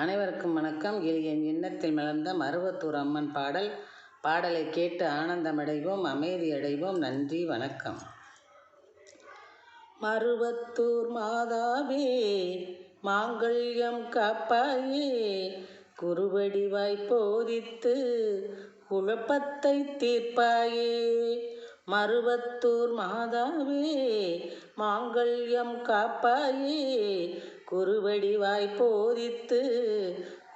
அனைவருக்கும் வணக்கம். இது என் எண்ணத்தில் மலர்ந்த மருவத்தூர் அம்மன் பாடலை கேட்டு ஆனந்தமடைவோம், அமைதியடைவோம். நன்றி, வணக்கம். மருவத்தூர் மாதாவே, மாங்கல்யம் காப்பாயே, குருவடிவாய் போதித்து குழப்பத்தை தீர்ப்பாயே. மருவத்தூர் மாதாவே, மாங்கல்யம் காப்பாயே, குருவடிவாய் போதித்து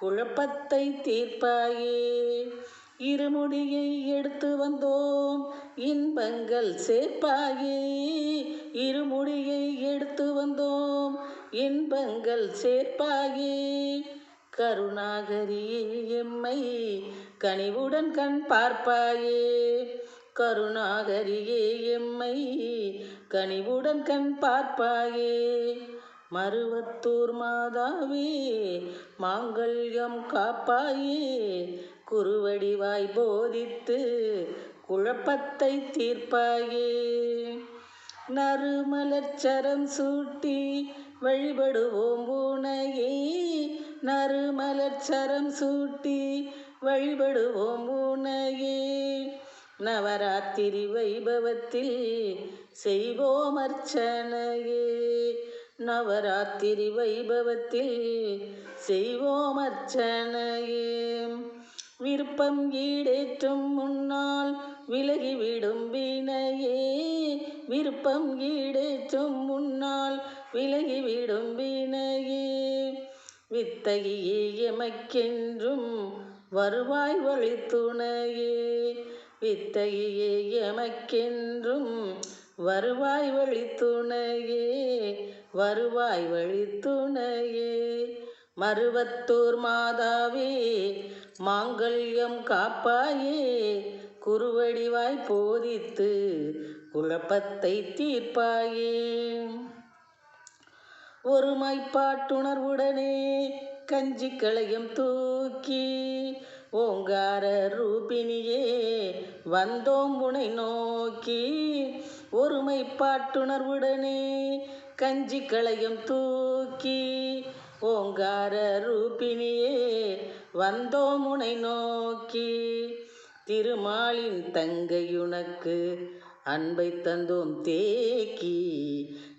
குழப்பத்தை தீர்ப்பாயே. இருமுடியை எடுத்து வந்தோம், இன்பங்கள் சேர்ப்பாயே. இருமுடியை எடுத்து வந்தோம், இன்பங்கள் சேர்ப்பாயே. கருணாகரியே, எம்மை கனிவுடன் கண் பார்ப்பாயே. கருணாகரியே, எம்மை கனிவுடன் கண் பார்ப்பாயே. மருவத்தூர் மாதாவே, மாங்கல்யம் காப்பாயே, குருவடிவாய் போதித்து குழப்பத்தை தீர்ப்பாயே. நறுமலர்ச்சரம் சூட்டி வழிபடுவோம் உனையே. நறுமலர்ச்சரம் சூட்டி வழிபடுவோம் உனையே. நவராத்திரி வைபவத்தில் செய்வோம் அர்ச்சனையே. நவராத்திரி வைபவத்தில் செய்வோம் அர்ச்சனையே. விருப்பம் ஈடேற்றும் முன்னால் விலகிவிடும் வினையே. விருப்பம் ஈடேற்றும் முன்னால் விலகிவிடும் வினையே. வித்தகியே, எமக்கென்றும் வருவாய் வழித்துணையே. வித்தகியே, எமக்கென்றும் வருவாய் வழித்துணையே. வருவாய் வழித்துணையே. மருவத்தூர் மாதாவே, மாங்கல்யம் காப்பாயே, குருவடிவாய் போதித்து குழப்பத்தை தீர்ப்பாயே. ஒருமைப்பாட்டுணர்வுடனே கஞ்சி களையம் தூக்கி ஓங்கார ரூபினியே வந்தோம் உனை நோக்கி. ஒருமைப்பாட்டுணர்வுடனே கஞ்சி களையம் தூக்கி ஓங்கார ரூபினியே வந்தோம் உனை நோக்கி. திருமாலின் தங்கையுனக்கு அன்பை தந்தோம் தேக்கி.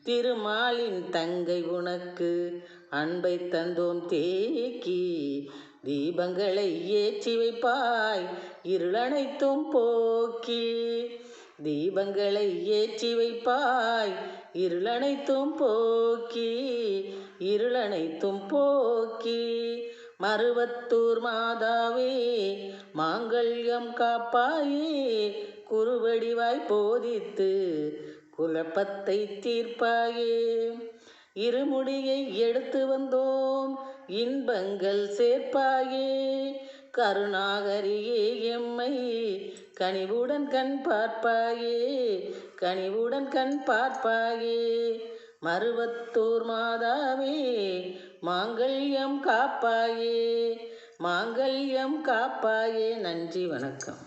திருமாலின் தங்கை உனக்கு அன்பை தந்தோம் தேக்கி. தீபங்களை ஏற்றி வைப்பாய், இருளனைத்தும் போக்கி. தீபங்களை ஏற்றி வைப்பாய், இருளனைத்தும் போக்கி. இருளனைத்தும் போக்கி. மருவத்தூர் மாதாவே, மாங்கல்யம் காப்பாயே, குருவடிவாய் போதித்து குழப்பத்தை தீர்ப்பாயே. இருமுடியை எடுத்து வந்தோம், இன்பங்கள் சேர்ப்பாயே. கருணாகரியே, எம்மை கனிவுடன் கண் பார்ப்பாயே. கனிவுடன் கண் பார்ப்பாயே. மருவத்தூர் மாதாவே, மாங்கல்யம் காப்பாயே. மாங்கல்யம் காப்பாயே. நன்றி, வணக்கம்.